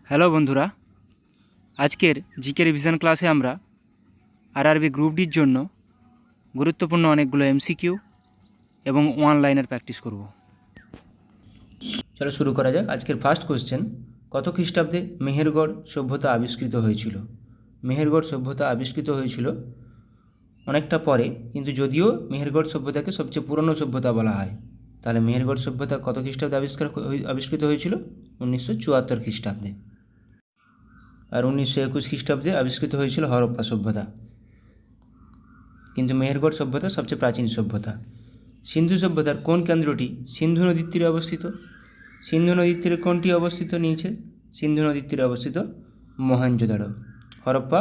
Hello বন্ধুরা, আজকের GK revision ক্লাসে আমরা আরআরবি গ্রুপ ডির জন্য গুরুত্বপূর্ণ অনেকগুলো এমসিকিউ এবং ওয়ান লাইনের প্র্যাকটিস করব। চলো শুরু করা যাক। আজকের ফার্স্ট কোশ্চেন, কত খ্রিস্টাব্দে মেহেরগড় সভ্যতা আবিষ্কৃত হয়েছিল? মেহেরগড় সভ্যতা আবিষ্কৃত হয়েছিল অনেকটা পরে, কিন্তু যদিও মেহেরগড় সভ্যতাকে সবচেয়ে পুরনো সভ্যতা বলা হয়, তাহলে মেহেরগড় সভ্যতা কত খ্রিস্টাব্দে আবিষ্কৃত হয়েছিল? 1974 খ্রিস্টাব্দে। আর 1921 খ্রিস্টাব্দে আবিষ্কৃত হয়েছিল হরপ্পা সভ্যতা। কিন্তু মেহেরগড় সভ্যতা সবচেয়ে প্রাচীন সভ্যতা। সিন্ধু সভ্যতার কোন কেন্দ্রটি সিন্ধু নদীর তীরে অবস্থিত? সিন্ধু নদীর তীরে কোনটি অবস্থিত নিচে? সিন্ধু নদীর তীরে অবস্থিত মহেঞ্জোদারো। হরপ্পা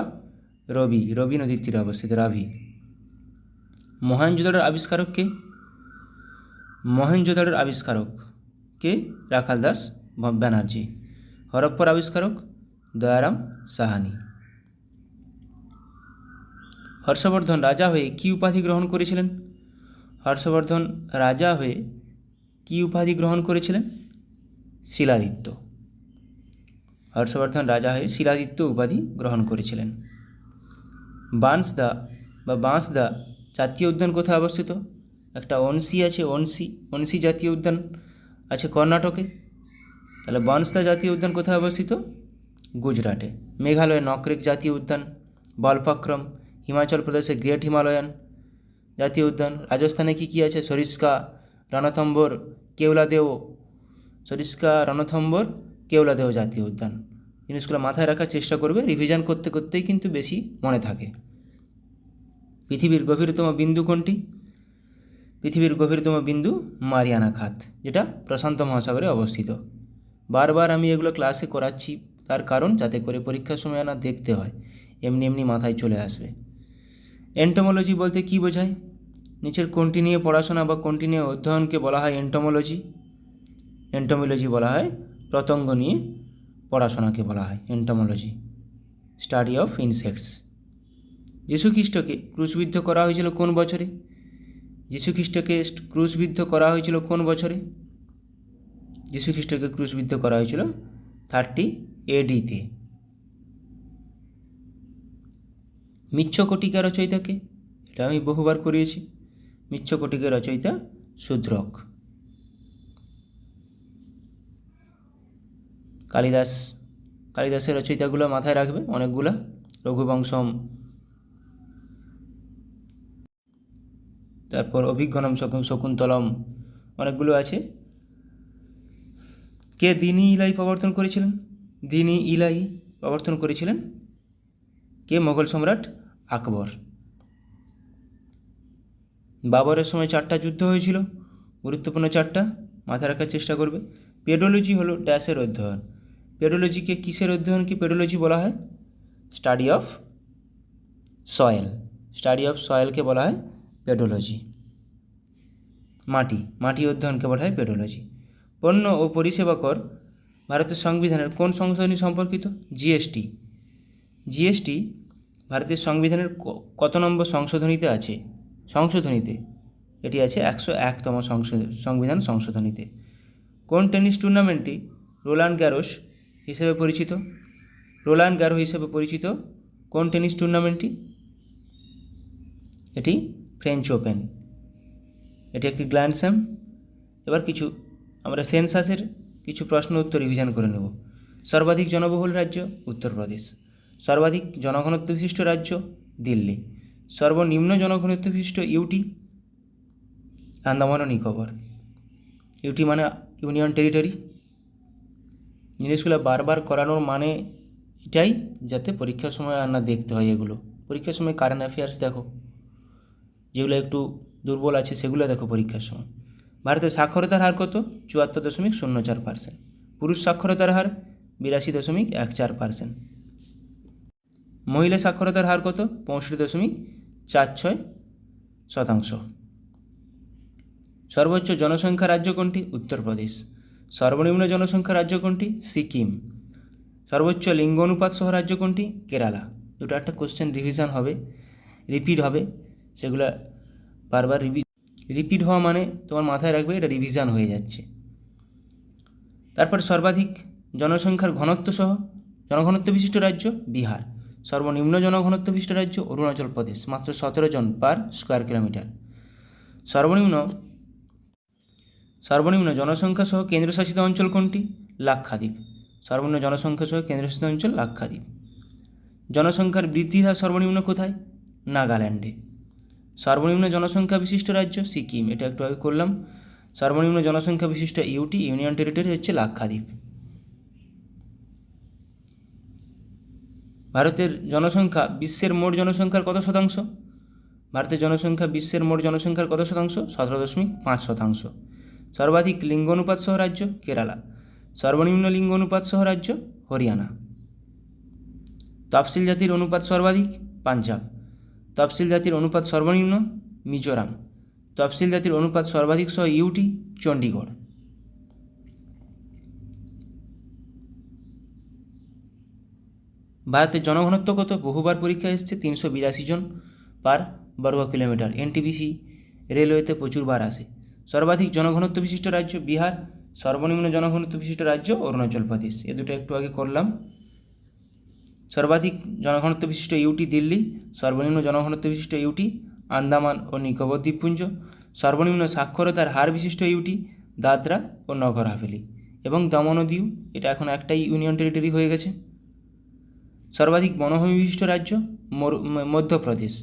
রবি নদীর তীরে অবস্থিত রাভি। মহেঞ্জোদারোর আবিষ্কারক কে? মহেঞ্জোদারোর আবিষ্কারক কে? রাখাল দাস ব্যানার্জি। হরপ্পার আবিষ্কারক দয়ারাম সাহানি। হর্ষবর্ধন রাজা হয়ে কী উপাধি গ্রহণ করেছিলেন? হর্ষবর্ধন রাজা হয়ে কী উপাধি গ্রহণ করেছিলেন? শিলাদিত্য। হর্ষবর্ধন রাজা হয়ে শিলাদিত্য উপাধি গ্রহণ করেছিলেন। বাঁশদা জাতীয় উদ্যান কোথায় অবস্থিত? একটা অনসি আছে, অনসি জাতীয় উদ্যান আছে কর্ণাটকে। তাহলে বাঁশদা জাতীয় উদ্যান কোথায় অবস্থিত? গুজরাটে। মেঘালয়ে নকরেক জাতীয় উদ্যান, বালফাক্রম। হিমাচল প্রদেশে গ্রেট হিমালয়ান জাতীয় উদ্যান। রাজস্থানে কী আছে? সরিস্কা, রণথম্বর, কেওলাদেও। সরিস্কা, রণথম্বর, কেওলাদেও জাতীয় উদ্যান। জিনিসগুলো মাথায় রাখার চেষ্টা করবে, রিভিশন করতে করতেই কিন্তু বেশি মনে থাকে। পৃথিবীর গভীরতম বিন্দু কোনটি? পৃথিবীর গভীরতম বিন্দু মারিয়ানা খাত, যেটা প্রশান্ত মহাসাগরে অবস্থিত। বারবার আমি এগুলো ক্লাসে করাচ্ছি, তার কারণ যাতে করে পরীক্ষার সময় না দেখতে হয়, এমনি মাথায় চলে আসবে। এন্টোমোলজি বলতে কী বোঝায়? নিচের কোনটি নিয়ে পড়াশোনা বা কোনটি নিয়ে অধ্যয়নকে বলা হয় এন্টোমোলজি? এন্টোমোলজি বলা হয় পতঙ্গ নিয়ে পড়াশোনাকে বলা হয় এন্টোমোলজি, স্টাডি অফ ইনসেক্টস। যীশুখ্রিস্টকে ক্রুশবিদ্ধ করা হয়েছিল কোন বছরে? যীশুখ্রিস্টকে ক্রুশবিদ্ধ করা হয়েছিল কোন বছরে? যীশুখ্রিস্টকে ক্রুশবিদ্ধ করা হয়েছিল 30 AD-তে। মিচ্ছকটিকা রচয়িতাকে? এটা আমি বহুবার করিয়েছি। মিচ্ছকটিকা রচয়িতা শূদ্রক। কালিদাসের রচয়িতাগুলো মাথায় রাখবে অনেকগুলা, রঘুবংশম, তারপর অভিজ্ঞানম শকুন্তলম, অনেকগুলো আছে। কে দিনী ইলাই প্রবর্তন করেছিলেন? দিনী ইলাই প্রবর্তন করেছিলেন কে? মোগল সম্রাট আকবর। বাবরের সময় 4টা যুদ্ধ হয়েছিল, গুরুত্বপূর্ণ 4টা, মাথায় রাখার চেষ্টা করবে। পেডোলজি হলো ড্যাশের অধ্যয়ন। পেডোলজিকে কিসের অধ্যয়নকে পেডোলজি বলা হয়? Study of soil. Study of সয়েলকে বলা হয় পেডোলজি। মাটি অধ্যয়নকে বলা হয় পেডোলজি। পণ্য ও পরিষেবা কর ভারতের সংবিধানের কোন সংশোধনী সম্পর্কিত? জিএসটি ভারতের সংবিধানের কত নম্বর সংশোধনীতে আছে? এটি আছে 101তম সংবিধান সংশোধনীতে। কোন টেনিস টুর্নামেন্টটি রোলান্ড গ্যারোস হিসেবে পরিচিত? রোলান্ড গ্যারো হিসেবে পরিচিত কোন টেনিস টুর্নামেন্টটি? এটি ফ্রেঞ্চ ওপেন। এটি একটি গ্র্যান্ড স্ল্যাম। এবার আমরা সেন্সাসের কিছু প্রশ্ন উত্তর রিভিশন করে নেব। সর্বাধিক জনবহুল রাজ্য উত্তরপ্রদেশ। সর্বাধিক জনঘনত্ব বিশিষ্ট রাজ্য দিল্লি। সর্বনিম্ন জনঘনত্ব বিশিষ্ট ইউটি আন্দামান ও নিকোবর। ইউটি মানে ইউনিয়ন টেরিটরি। জিনিসগুলো বারবার করানোর মানে এটাই, যাতে পরীক্ষার সময় আর না দেখতে হয় এগুলো। পরীক্ষার সময় কারেন্ট অ্যাফেয়ার্স দেখো, যেগুলো একটু দুর্বল আছে সেগুলো দেখো পরীক্ষার সময়। ভারতের সাক্ষরতার হার কত? 74.04%। পুরুষ সাক্ষরতার হার 82.14%। মহিলা সাক্ষরতার হার কত? 65.46%। সর্বোচ্চ জনসংখ্যা রাজ্য কোনটি? উত্তরপ্রদেশ। সর্বনিম্ন জনসংখ্যা রাজ্য কোনটি? সিকিম। সর্বোচ্চ লিঙ্গ অনুপাত সহ রাজ্য কোনটি? কেরালা। দুটো একটা কোশ্চেন রিভিশন হবে, রিপিট হবে, সেগুলো বারবার রিপিট হওয়া মানে তোমার মাথায় রাখবে এটা রিভিশন হয়ে যাচ্ছে। তারপর সর্বাধিক জনসংখ্যার ঘনত্ব সহ জনঘনত্ব বিশিষ্ট রাজ্য বিহার। সর্বনিম্ন জনঘনত্ব বিশিষ্ট রাজ্য অরুণাচল প্রদেশ, মাত্র 17 জন পার স্কোয়ার কিলোমিটার। সর্বনিম্ন জনসংখ্যা সহ কেন্দ্রশাসিত অঞ্চল কোনটি? লাক্ষাদ্বীপ। সর্বনিম্ন জনসংখ্যা সহ কেন্দ্রশাসিত অঞ্চল লাক্ষাদ্বীপ। জনসংখ্যার বৃদ্ধির হার সর্বনিম্ন কোথায়? নাগাল্যান্ডে। সর্বনিম্ন জনসংখ্যা বিশিষ্ট রাজ্য সিকিম, এটা একটু আগে করলাম। সর্বনিম্ন জনসংখ্যা বিশিষ্ট ইউটি ইউনিয়ন টেরিটরি হচ্ছে লাক্ষাদ্বীপ। ভারতের জনসংখ্যা বিশ্বের মোট জনসংখ্যার কত শতাংশ? ভারতের জনসংখ্যা বিশ্বের মোট জনসংখ্যার কত শতাংশ? 17.5%। সর্বাধিক লিঙ্গ অনুপাত সহ রাজ্য কেরালা। সর্বনিম্ন লিঙ্গ অনুপাত সহ রাজ্য হরিয়ানা। তফসিল জাতির অনুপাত সর্বাধিক পাঞ্জাব। তফসিল জাতির অনুপাত সর্বনিম্ন মিজোরাম। তফসিল জাতির অনুপাত সর্বাধিক সহ ইউটি চণ্ডীগড়। ভারতের জনঘনত্ব কত? বহুবার পরীক্ষায় এসছে, 382 জন পার বর্গ কিলোমিটার। এনটিপিসি রেলওয়েতে প্রচুর বার আসে। সর্বাধিক জনঘনত্ব বিশিষ্ট রাজ্য বিহার। সর্বনিম্ন জনঘনত্ব বিশিষ্ট রাজ্য অরুণাচল প্রদেশ। এ দুটো একটু আগে করলাম। সর্বাধিক জনঘনত্ব বিশিষ্ট ইউটি দিল্লি। সর্বনিম্ন জনঘনত্ব বিশিষ্ট ইউটি আন্দামান ও নিকোবর দ্বীপপুঞ্জ। সর্বনিম্ন সাক্ষরতার হার বিশিষ্ট ইউটি দাদরা ও নগর হাভেলি এবং দমন ও দিউ, এটা এখন একটাই ইউনিয়ন টেরিটরি হয়ে গেছে। সর্বাধিক বনভূমি বিশিষ্ট রাজ্য মধ্যপ্রদেশ।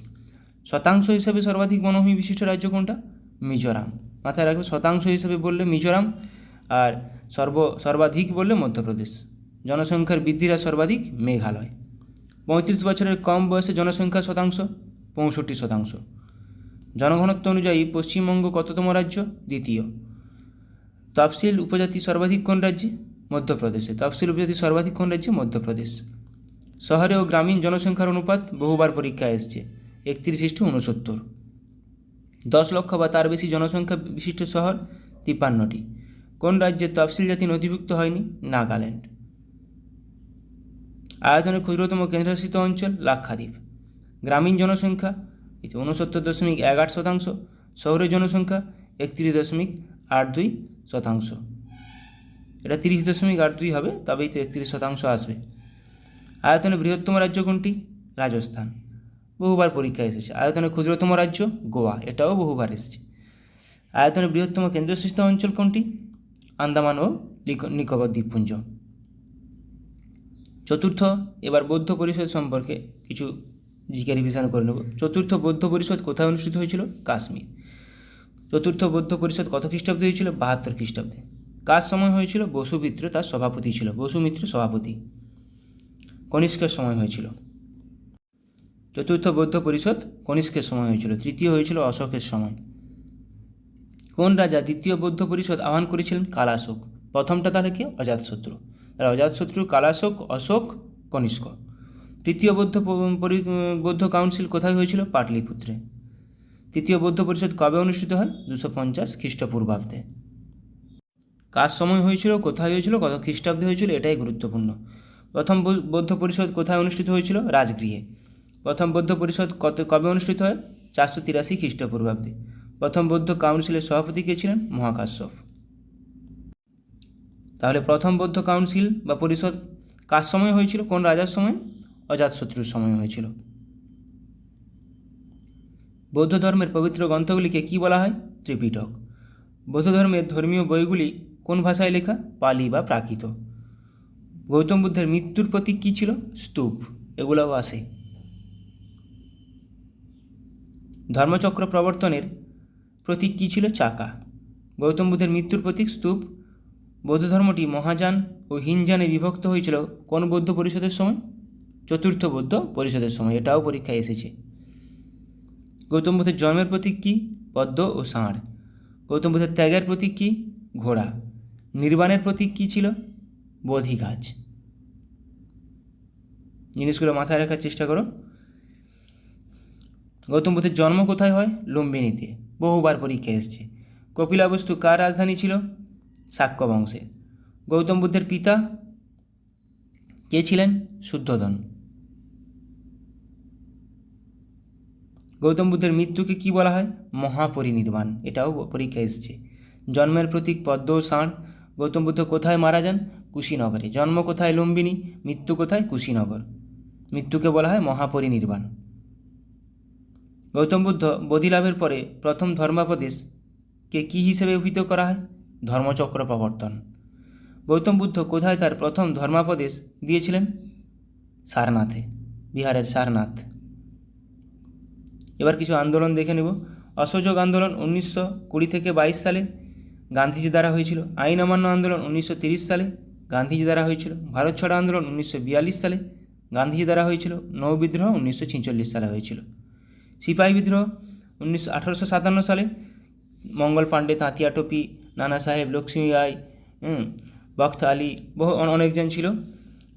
শতাংশ হিসাবে সর্বাধিক বনভূমি বিশিষ্ট রাজ্য কোনটা? মিজোরাম। মাথায় রাখবে, শতাংশ হিসাবে বললে মিজোরাম আর সর্বাধিক বললে মধ্যপ্রদেশ। জনসংখ্যার বৃদ্ধির হার সর্বাধিক মেঘালয়। 35 বছরের কম বয়সে জনসংখ্যা শতাংশ 65%। জনঘনত্ব অনুযায়ী পশ্চিমবঙ্গ কততম রাজ্য? দ্বিতীয়। তফসিল উপজাতি সর্বাধিক কোন রাজ্যে? মধ্যপ্রদেশে। তফসিল উপজাতি সর্বাধিক কোন রাজ্যে? মধ্যপ্রদেশ। শহরে ও গ্রামীণ জনসংখ্যার অনুপাত বহুবার পরীক্ষায় এসছে, 31:69। 10 লক্ষ বা তার বেশি জনসংখ্যা বিশিষ্ট শহর 53টি। কোন রাজ্যে তফসিল জাতি নথিভুক্ত হয়নি? নাগাল্যান্ড। আয়তনে ক্ষুদ্রতম কেন্দ্রশাসিত অঞ্চল লাক্ষাদ্বীপ। গ্রামীণ জনসংখ্যা 69.18%। শহরের জনসংখ্যা 31.82%। এটা 30.82 হবে, তবেই তো 31% আসবে। আয়তনে বৃহত্তম রাজ্য কোনটি? রাজস্থান। বহুবার পরীক্ষায় এসেছে। আয়তনে ক্ষুদ্রতম রাজ্য গোয়া, এটাও বহুবার এসেছে। আয়তনে বৃহত্তম কেন্দ্রশাসিত অঞ্চল কোনটি? আন্দামান ও নিকোবর দ্বীপপুঞ্জ। চতুর্থ, এবার বৌদ্ধ পরিষদ সম্পর্কে কিছু জিকে রিভিশন করে নেব। চতুর্থ বৌদ্ধ পরিষদ কোথায় অনুষ্ঠিত হয়েছিল? কাশ্মীর। চতুর্থ বৌদ্ধ পরিষদ কত খ্রিস্টাব্দে হয়েছিল? 72 খ্রিস্টাব্দে। কার সময় হয়েছিল? বসুমিত্র তার সভাপতি ছিল। বসুমিত্র সভাপতি। কনিষ্কের সময় হয়েছিল। চতুর্থ বৌদ্ধ পরিষদ কনিষ্কের সময় হয়েছিল। তৃতীয় হয়েছিল অশোকের সময়। কোন রাজা দ্বিতীয় বৌদ্ধ পরিষদ আহ্বান করেছিলেন? কালাশোক। প্রথমটা তাহলে কি? অজাতশত্রু। তাহলে অজাতশত্রু, কালাশোক, অশোক, কনিষ্ক। তৃতীয় বৌদ্ধ কাউন্সিল কোথায় হয়েছিল? পাটলিপুত্রে। তৃতীয় বৌদ্ধ পরিষদ কবে অনুষ্ঠিত হয়? 250 খ্রিস্টপূর্বাব্দে। কার সময় হয়েছিল, কোথায় হয়েছিল, কত খ্রিস্টাব্দে হয়েছিল, এটাই গুরুত্বপূর্ণ। প্রথম বৌদ্ধ পরিষদ কোথায় অনুষ্ঠিত হয়েছিল? রাজগৃহে। প্রথম বৌদ্ধ পরিষদ কবে অনুষ্ঠিত হয়? 483 খ্রিস্টপূর্বাব্দে। প্রথম বৌদ্ধ কাউন্সিলের সভাপতি কে ছিলেন? মহাকাশ্যপ। তাহলে প্রথম বৌদ্ধ কাউন্সিল বা পরিষদ কার সময় হয়েছিল? কোন রাজার সময়? অজাতশত্রুর সময় হয়েছিল। বৌদ্ধ ধর্মের পবিত্র গ্রন্থগুলিকে কি বলা হয়? ত্রিপিটক। বৌদ্ধ ধর্মের ধর্মীয় বইগুলি কোন ভাষায় লেখা? পালি বা প্রাকৃত। গৌতম বুদ্ধের মৃত্যুর প্রতীক কী ছিল? স্তূপ। এগুলোও আসে। ধর্মচক্র প্রবর্তনের প্রতীক কী ছিল? চাকা। গৌতম বুদ্ধের মৃত্যুর প্রতীক স্তূপ। বৌদ্ধ ধর্মটি মহাযান ও হিনযানে বিভক্ত হয়েছিল কোন বৌদ্ধ পরিষদের সময়? চতুর্থ বৌদ্ধ পরিষদের সময়। এটাও পরীক্ষায় এসেছে। গৌতম বুদ্ধের জন্মের প্রতীক কী? পদ্ম ও ষাঁড়। গৌতম বুদ্ধের ত্যাগের প্রতীক কী? ঘোড়া। নির্বাণের প্রতীক কী ছিল? বোধি গাছ। জিনিসগুলো মাথায় রাখার চেষ্টা করো। গৌতম বুদ্ধের জন্ম কোথায় হয়? লুম্বিনীতে। বহুবার পরীক্ষায় এসেছে। কপিলাবস্তু কার রাজধানী ছিল? শাক্য বংশের। গৌতম বুদ্ধের পিতা কে ছিলেন? শুদ্ধোদন। গৌতম বুদ্ধের মৃত্যুকে কি বলা হয়? মহাপরিনির্বাণ। এটাও পরীক্ষায় এসেছে। জন্মের প্রতীক পদ্ম ও ষাঁড়। গৌতম বুদ্ধ কোথায় মারা যান? কুশীনগরে। জন্ম কোথায়? লুম্বিনী। মৃত্যু কোথায়? কুশীনগর। মৃত্যুকে বলা হয় মহাপরিনির্বাণ। গৌতম বুদ্ধ বোধিলাভের পরে প্রথম ধর্মাপদেশকে কী হিসেবে অভিহিত করা হয়? ধর্মচক্র প্রবর্তন। গৌতম বুদ্ধ কোথায় তার প্রথম ধর্মাপদেশ দিয়েছিলেন? সারনাথে, বিহারের সারনাথ। এবার কিছু আন্দোলন দেখে নেব। অসহযোগ আন্দোলন 1920 থেকে 22 সালে গান্ধীজি দ্বারা হয়েছিল। আইন অমান্য আন্দোলন 1930 সালে গান্ধীজি দ্বারা হয়েছিল। ভারত ছাড়ো আন্দোলন 1942 সালে গান্ধীজি দ্বারা হয়েছিল। নৌ বিদ্রোহ 1946 সালে হয়েছিল। সিপাহী বিদ্রোহ 1857 সালে মঙ্গল পাণ্ডে, তাঁতিয়া টোপি, নানা সাহেব, লক্ষ্মী বাই, বখত আলী, বহু অনেকজন ছিল।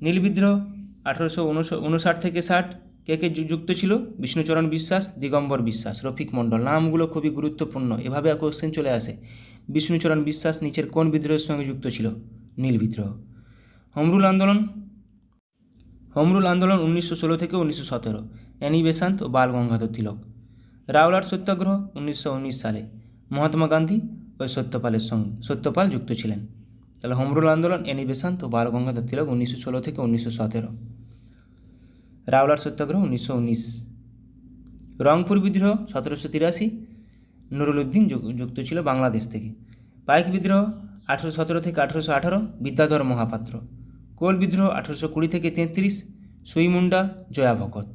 নীল বিদ্রোহ 1859 থেকে 60 কে যুক্ত ছিল? বিষ্ণুচরণ বিশ্বাস, দিগম্বর বিশ্বাস, রফিক মণ্ডল। নামগুলো খুবই গুরুত্বপূর্ণ, এভাবে কোশ্চেন চলে আসে। বিষ্ণুচরণ বিশ্বাস নিচের কোন বিদ্রোহের সঙ্গে যুক্ত ছিল? নীল বিদ্রোহ। হোমরুল আন্দোলন 1916 থেকে 1917 অ্যানি বেসান্ত ও বাল গঙ্গাধর তিলক। রাওলাট সত্যাগ্রহ 1919 সালে মহাত্মা গান্ধী ও সত্যপাল যুক্ত ছিলেন। তাহলে হোমরুল আন্দোলন, অ্যানি বেসান্ত ও বাল গঙ্গাধর তিলক 1916 থেকে 1917। রাওলাট সত্যাগ্রহ 1919। রংপুর বিদ্রোহ 1783 নুরুল উদ্দিন যুক্ত ছিল বাংলাদেশ থেকে। পাইক বিদ্রোহ 1817 থেকে 1818 বিদ্যাধর মহাপাত্র। কোল বিদ্রোহ 1820 থেকে 33 সুই মুন্ডা, জয়া ভগত,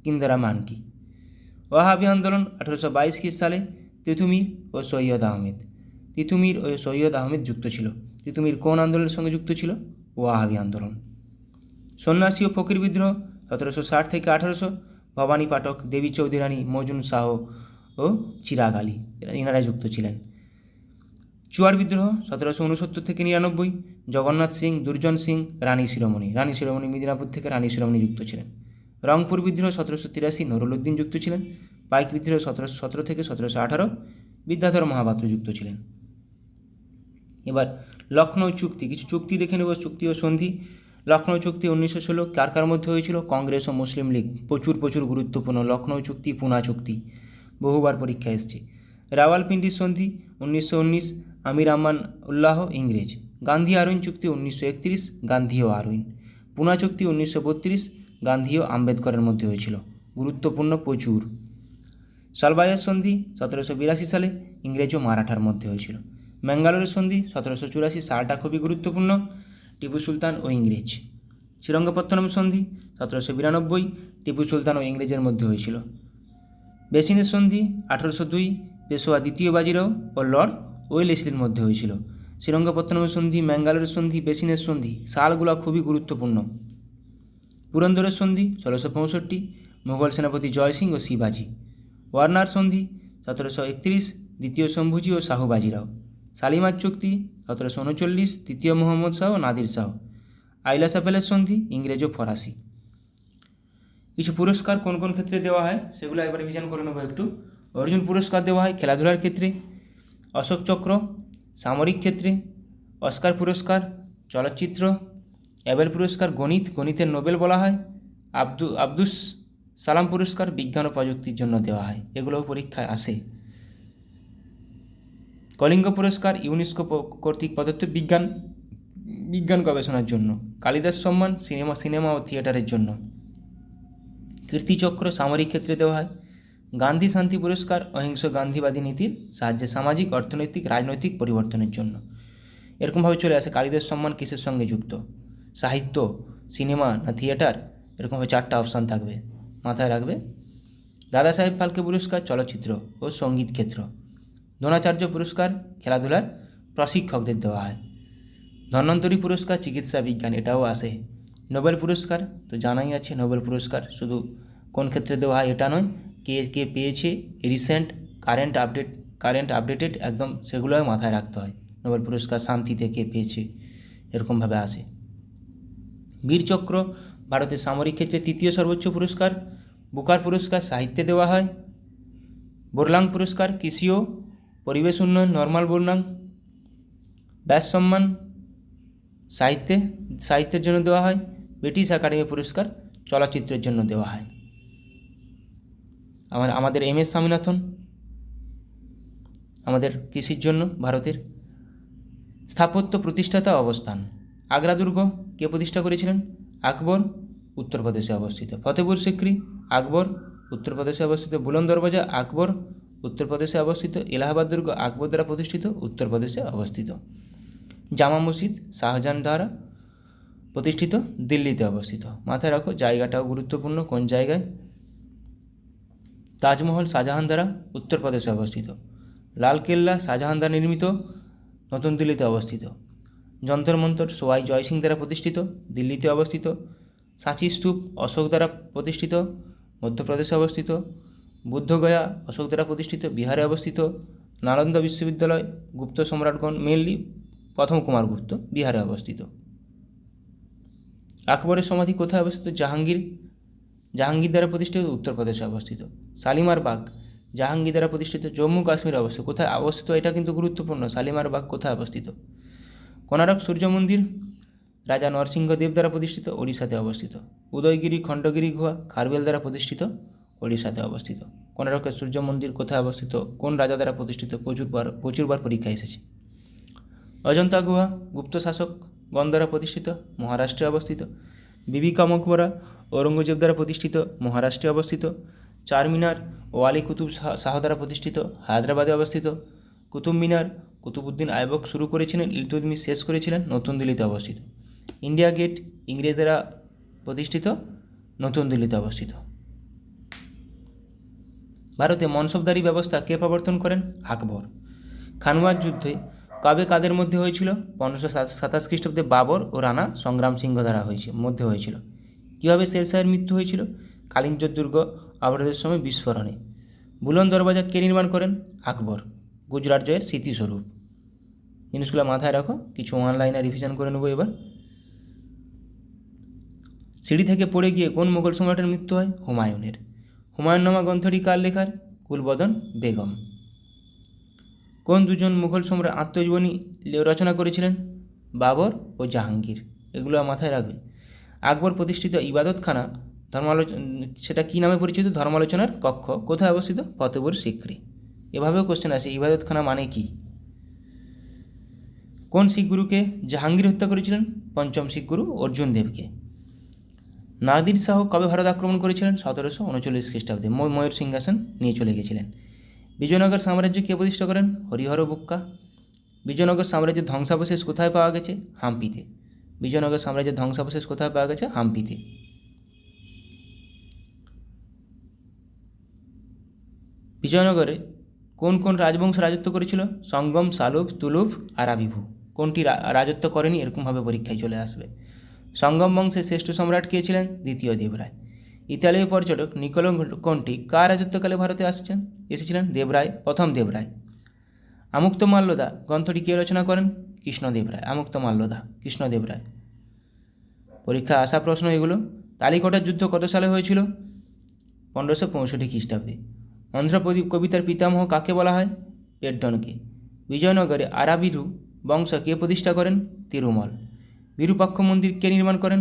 ইন্দিরা মানকি। ওয়াহাবি আন্দোলন 1822 সালে তিতুমির ও সৈয়দ আহমেদ যুক্ত ছিল। তিতুমির কোন আন্দোলনের সঙ্গে যুক্ত ছিল? ওয়াহাবি আন্দোলন। সন্ন্যাসী ও ফকির বিদ্রোহ 1760 থেকে 1800 ভবানী পাঠক, দেবী চৌধুরী রানী, মজুন শাহ ও চিরাগ আলী, এনারা যুক্ত ছিলেন। চুয়ার বিদ্রোহ 1769 থেকে 99 জগন্নাথ সিং, দুর্জন সিং, রানী শিরোমণি মিদিনাপুর থেকে রানী শিরোমণি যুক্ত ছিলেন। রংপুর বিদ্রোহ 1783 নুরুল উদ্দিন যুক্ত ছিলেন। পাইক বিদ্রোহ 1717 থেকে 1718 বিদ্যাধর মহাপাত্র যুক্ত ছিলেন। এবার লখনৌ চুক্তি, কিছু চুক্তি দেখে নেব, চুক্তি ও সন্ধি। লখনৌ চুক্তি 1916 কার মধ্যে হয়েছিল? কংগ্রেস ও মুসলিম লীগ। প্রচুর গুরুত্বপূর্ণ। লখনৌ চুক্তি, পুনা চুক্তি বহুবার পরীক্ষা এসছে। রাওয়ালপিন্ডি সন্ধি 1919 আমির আমান উল্লাহ, ইংরেজ। গান্ধী আরউইন চুক্তি 1931 গান্ধী ও আরউইন। পুনা চুক্তি 1932 গান্ধী ও আম্বেদকরের মধ্যে হয়েছিল। গুরুত্বপূর্ণ প্রচুর। সালবাইয়ের সন্ধি 1782 সালে ইংরেজ ও মারাঠার মধ্যে হয়েছিল। ম্যাঙ্গালোরের সন্ধি 1784, সালটা খুবই গুরুত্বপূর্ণ, টিপু সুলতান ও ইংরেজ। শ্রীরঙ্গপত্তনম সন্ধি 1792 টিপু সুলতান ও ইংরেজের মধ্যে হয়েছিল। বেসিনের সন্ধি 1802 পেশোয়া দ্বিতীয় বাজিরাও ও লর্ড ওয়েলেসলির মধ্যে হয়েছিল। শ্রীরঙ্গপত্তনম সন্ধি, ম্যাঙ্গালোরের সন্ধি, বেসিনের সন্ধি, সালগুলো খুবই গুরুত্বপূর্ণ। পুরন্দরের সন্ধি 1665 মুঘল সেনাপতি জয় সিং ও শিবাজি। ওয়ার্নার সন্ধি 1731 দ্বিতীয় শম্ভুজি ও শাহু বাজিরাও। শালিমার চুক্তি 1739 তৃতীয় মোহাম্মদ শাহ ও নাদির শাহ। আইলা সাফেলের সন্ধি ইংরেজ ও ফরাসি। কিছু পুরস্কার কোন কোন ক্ষেত্রে দেওয়া হয় সেগুলো একবার রিভিশন করে নেব একটু। অর্জুন পুরস্কার দেওয়া হয় খেলাধুলার ক্ষেত্রে, অশোক চক্র সামরিক ক্ষেত্রে, অস্কার পুরস্কার চলচ্চিত্র, অ্যাবেল পুরস্কার গণিতের নোবেল বলা হয়, আব্দুস সালাম পুরস্কার বিজ্ঞান ও প্রযুক্তির জন্য দেওয়া হয়, এগুলোও পরীক্ষায় আসে। কলিঙ্গ পুরস্কার ইউনেস্কো কর্তৃক প্রদত্ত বিজ্ঞান গবেষণার জন্য। কালিদাস সম্মান সিনেমা ও থিয়েটারের জন্য। কীর্তিচক্র সামরিক ক্ষেত্রে দেওয়া হয়। গান্ধী শান্তি পুরস্কার অহিংস গান্ধীবাদী নীতির সাহায্যে সামাজিক, অর্থনৈতিক, রাজনৈতিক পরিবর্তনের জন্য। এরকমভাবে চলে আসে। কালিদাস সম্মান কিসের সঙ্গে যুক্ত? সাহিত্য, সিনেমা না থিয়েটার? এরকমভাবে 4টা অপশান থাকবে, মাথায় রাখবে। দাদা সাহেব ফালকে পুরস্কার চলচ্চিত্র ও সঙ্গীত ক্ষেত্র। দ্রোণাচার্য পুরস্কার খেলাধুলার প্রশিক্ষকদের দেওয়া হয়। ধন্বন্তরী পুরস্কার চিকিৎসা বিজ্ঞান, এটাও আসে। নোবেল পুরস্কার তো জানাই আছে, নোবেল পুরস্কার শুধু কোন ক্ষেত্রে দেওয়া হয় এটা নয়, কে পেয়েছে, রিসেন্ট কারেন্ট আপডেটেড একদম সেগুলোও মাথায় রাখতে হয়। নোবেল পুরস্কার শান্তিতে কে পেয়েছে, এরকমভাবে আসে। বীরচক্র ভারতের সামরিক ক্ষেত্রে 3য় সর্বোচ্চ পুরস্কার। বুকার পুরস্কার সাহিত্যে দেওয়া হয়। বোরলাং পুরস্কার কৃষি ও পরিবেশ উন্নয়ন, নর্মাল বোরলাং। ব্যাস সম্মান সাহিত্যের জন্য দেওয়া হয়। ব্রিটিশ একাডেমি পুরস্কার চলচ্চিত্রের জন্য দেওয়া হয়। আমাদের MS স্বামীনাথন আমাদের কৃষির জন্য ভারতের। স্থাপত্য প্রতিষ্ঠাতা অবস্থান আগ্রা দুর্গ কে প্রতিষ্ঠা করেছিলেন? আকবর, উত্তরপ্রদেশে অবস্থিত। ফতেপুর সিক্রি আকবর, উত্তরপ্রদেশে অবস্থিত। বুলন্দ দরওয়াজা আকবর, উত্তরপ্রদেশে অবস্থিত। এলাহাবাদ দুর্গ আকবর দ্বারা প্রতিষ্ঠিত, উত্তরপ্রদেশে অবস্থিত। জামা মসজিদ শাহজাহান দ্বারা প্রতিষ্ঠিত, দিল্লিতে অবস্থিত। মাথায় রাখো, জায়গাটাও গুরুত্বপূর্ণ, কোন জায়গায়। তাজমহল শাহজাহান দ্বারা উত্তরপ্রদেশে অবস্থিত। লালকেল্লা শাহজাহান দ্বারা নির্মিত, নতুন দিল্লিতে অবস্থিত। যন্তর মন্তর সোয়াই জয় সিং দ্বারা প্রতিষ্ঠিত, দিল্লিতে অবস্থিত। সাঁচি স্তূপ অশোক দ্বারা প্রতিষ্ঠিত, মধ্যপ্রদেশে অবস্থিত। বুদ্ধগয়া অশোক দ্বারা প্রতিষ্ঠিত, বিহারে অবস্থিত। নালন্দা বিশ্ববিদ্যালয় গুপ্ত সম্রাটগণ, মেনলি প্রথম কুমারগুপ্ত, বিহারে অবস্থিত। আকবরের সমাধি কোথায় অবস্থিত? জাহাঙ্গীর দ্বারা প্রতিষ্ঠিত, উত্তরপ্রদেশে অবস্থিত। শালিমার বাগ জাহাঙ্গীর দ্বারা প্রতিষ্ঠিত, জম্মু কাশ্মীরে অবস্থিত। কোথায় অবস্থিত এটা কিন্তু গুরুত্বপূর্ণ, শালিমার বাগ কোথায় অবস্থিত? কোণারক সূর্য মন্দির রাজা নরসিংহদেব দ্বারা প্রতিষ্ঠিত, ওড়িশাতে অবস্থিত। উদয়গিরি খণ্ডগিরি গুহা খারবেল দ্বারা প্রতিষ্ঠিত, ওড়িশাতে অবস্থিত। কোণারকের সূর্য মন্দির কোথায় অবস্থিত? কোন রাজা দ্বারা প্রতিষ্ঠিত? প্রচুরবার পরীক্ষা এসেছে। অজন্তা গুহা গুপ্ত শাসক গণ দ্বারা প্রতিষ্ঠিত, মহারাষ্ট্রে অবস্থিত। বিবি কা মকবরা ঔরঙ্গজেব দ্বারা প্রতিষ্ঠিত, মহারাষ্ট্রে অবস্থিত। চারমিনার ওয়ালি কুতুব শাহ দ্বারা প্রতিষ্ঠিত, হায়দ্রাবাদে অবস্থিত। কুতুব মিনার কুতুবউদ্দিন আইবক শুরু করেছিলেন, ইলতুৎমিশ শেষ করেছিলেন, নতুন দিল্লিতে অবস্থিত। ইন্ডিয়া গেট ইংরেজ দ্বারা প্রতিষ্ঠিত, নতুন দিল্লিতে অবস্থিত। ভারতে মনসবদারি ব্যবস্থা কে প্রবর্তন করেন? আকবর। খানওয়ার যুদ্ধে কবে কাদের মধ্যে হয়েছিল? 1527 খ্রিস্টাব্দে বাবর ও রানা সংগ্রাম সিংহ দ্বারা মধ্যে হয়েছিল। কীভাবে শেরশাহের মৃত্যু হয়েছিল? কালিঞ্জর দুর্গ অবরোধের সময় বিস্ফোরণে। বুলন্দ দরওয়াজা কে নির্মাণ করেন? আকবর। গুজরাট জয়ের স্মৃতিস্বরূপ। জিনিসগুলো মাথায় রাখো, কিছু অনলাইনে রিভিশন করে নেবো এবার। সিঁড়ি থেকে পড়ে গিয়ে কোন মুঘল সম্রাটের মৃত্যু হয়? হুমায়ুনের। হুমায়ুননামা গ্রন্থটি কার লেখার? কুলবদন বেগম। কোন দুজন মুঘল সম্রাট আত্মজীবনী রচনা করেছিলেন? বাবর ও জাহাঙ্গীর। এগুলো মাথায় রাখবে। আকবর প্রতিষ্ঠিত ইবাদতখানা সেটা কী নামে পরিচিত? ধর্মালোচনার কক্ষ। কোথায় অবস্থিত? ফতেপুর সিক্রি। এভাবেও কোশ্চেন আসে, ইবাদতখানা মানে কি? কোন শিখ গুরুকে জাহাঙ্গীর হত্যা করেছিলেন? পঞ্চম শিখ গুরু অর্জুন দেবকে। নাদির শাহ কবে ভারত আক্রমণ করেছিলেন? 1739 খ্রিস্টাব্দে। ময়ূর সিংহাসন নিয়ে চলে গেছিলেন। বিজয়নগর সাম্রাজ্য কে প্রতিষ্ঠা করেন? হরিহর বুক্কা। বিজয়নগর সাম্রাজ্যের ধ্বংসাবশেষ কোথায় পাওয়া গেছে? হাম্পিতে। বিজয়নগর সাম্রাজ্যের ধ্বংসাবশেষ কোথায় পাওয়া গেছে? হাম্পিতে। বিজয়নগরে কোন কোন রাজবংশ রাজত্ব করেছিল? সঙ্গম, সালুভ, তুলুভ আর আবিভু। কোনটি রাজত্ব করেনি? এরকমভাবে পরীক্ষায় চলে আসবে। সঙ্গম বংশের শ্রেষ্ঠ সম্রাট কে ছিলেন? দ্বিতীয় দেবরায়। ইতালীয় পর্যটক নিকোলো কোনটি কার রাজত্বকালে ভারতে এসেছিলেন? দেবরায়, প্রথম দেবরায়। আমুক্তমাল্যদা গ্রন্থটি কে রচনা করেন? কৃষ্ণদেবরায়। আমুক্তমাল্যদা কৃষ্ণদেবরায়। পরীক্ষা আসা প্রশ্ন এগুলো। তালিকটার যুদ্ধ কত সালে হয়েছিল? 1565 খ্রিস্টাব্দে। অন্ধ্রপ্রদীপ কবিতার পিতামহ কাকে বলা হয়? পেড্ডনকে। বিজয়নগরে আরাবিধু বংশ কে প্রতিষ্ঠা করেন? তিরুমল। বিরূপাক্ষ মন্দির কে নির্মাণ করেন?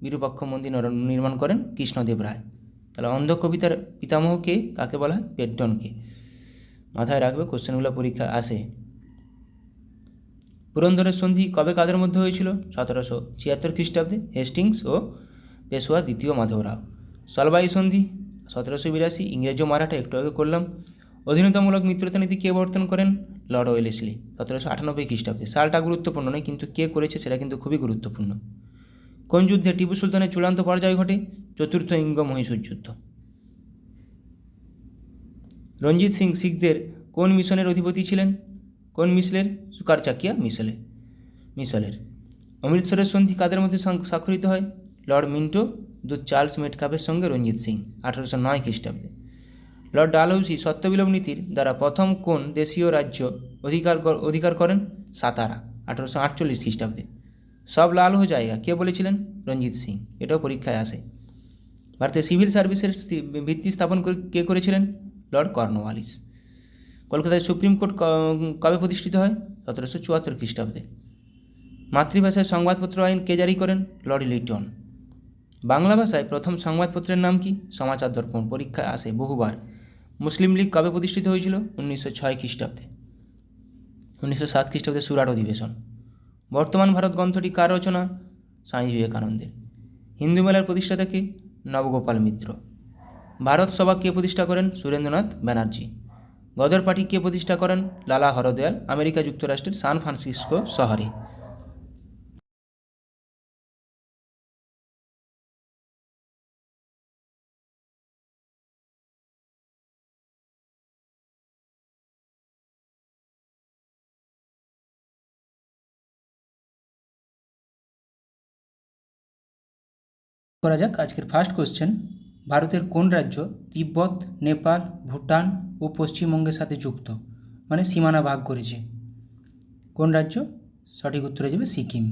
বিরূপাক্ষ মন্দির নির্মাণ করেন কৃষ্ণদেব রায়। তাহলে অন্ধ কবিতার পিতামহ কে? কাকে বলা হয়? পেড্ডনকে। মাথায় রাখবে, কোশ্চেনগুলো পরীক্ষা আসে। পুরন্দরের সন্ধি কবে কাদের মধ্যে হয়েছিল? 1776 খ্রিস্টাব্দে হেস্টিংস ও পেশোয়া দ্বিতীয় মাধবরাও। সলবাই সন্ধি 1782, ইংরেজ ও মারাঠা একটু আগে করলাম। অধীনতামূলক মিত্রতা নীতি কে প্রবর্তন করেন? লর্ড ওয়েলেসলি 1798 খ্রিস্টাব্দে। সালটা গুরুত্বপূর্ণ নয়, কিন্তু কে করেছে সেটা কিন্তু খুবই গুরুত্বপূর্ণ। কোন যুদ্ধে টিপু সুলতানের চূড়ান্ত পরাজয় ঘটে? চতুর্থ ইঙ্গ মহীশূর যুদ্ধ। রঞ্জিত সিং শিখদের কোন মিশনের অধিপতি ছিলেন? কোন মিসলের? সুকারচাকিয়া মিসলের। অমৃতসরের সন্ধি কাদের মধ্যে স্বাক্ষরিত হয়? লর্ড মিন্টো দু চার্লস মেটকাফের সঙ্গে রঞ্জিত সিং 1809 খ্রিস্টাব্দে। লর্ড ডালহৌসি সত্যবিলোপ নীতির দ্বারা প্রথম কোন দেশীয় রাজ্য অধিকার করেন? সাতারা 1848 খ্রিস্টাব্দে। সব লাল হো জায়গা কে বলেছিলেন? রঞ্জিত সিং। এটাও পরীক্ষায় আসে। ভারতের সিভিল সার্ভিসের ভিত্তি স্থাপন কে করেছিলেন? Lord Cornwallis. কলকাতায় সুপ্রিম কোর্ট কবে প্রতিষ্ঠিত হয়? 1774 খ্রিস্টাব্দে। মাতৃভাষায় সংবাদপত্র আইন কে জারি করেন? লর্ড লিটন। বাংলা ভাষায় প্রথম সংবাদপত্রের নাম কি? সমাচার দর্পণ। পরীক্ষায় আসে বহুবার। মুসলিম লীগ কবে প্রতিষ্ঠিত হয়েছিল? 1906 খ্রিস্টাব্দে। 1907 খ্রিস্টাব্দে সুরাট অধিবেশন। বর্তমান ভারত গ্রন্থটি কার রচনা? স্বামী বিবেকানন্দের। হিন্দু মেলার প্রতিষ্ঠাতা কে? নবগোপাল মিত্র। ভারত সভা কে প্রতিষ্ঠা করেন? সুরেন্দ্রনাথ ব্যানার্জি। গদর পার্টি কে প্রতিষ্ঠা করেন? লালা হরদয়াল, আমেরিকা যুক্তরাষ্ট্রের সান ফ্রান্সিসকো শহরে। করা যাক আজকের ফার্স্ট কোশ্চেন। ভারতের কোন রাজ্য তিব্বত, নেপাল, ভুটান ও পশ্চিমবঙ্গের সাথে যুক্ত, মানে সীমানা ভাগ করেছে? কোন রাজ্য? সঠিক উত্তর হয়ে যাবে সিকিম।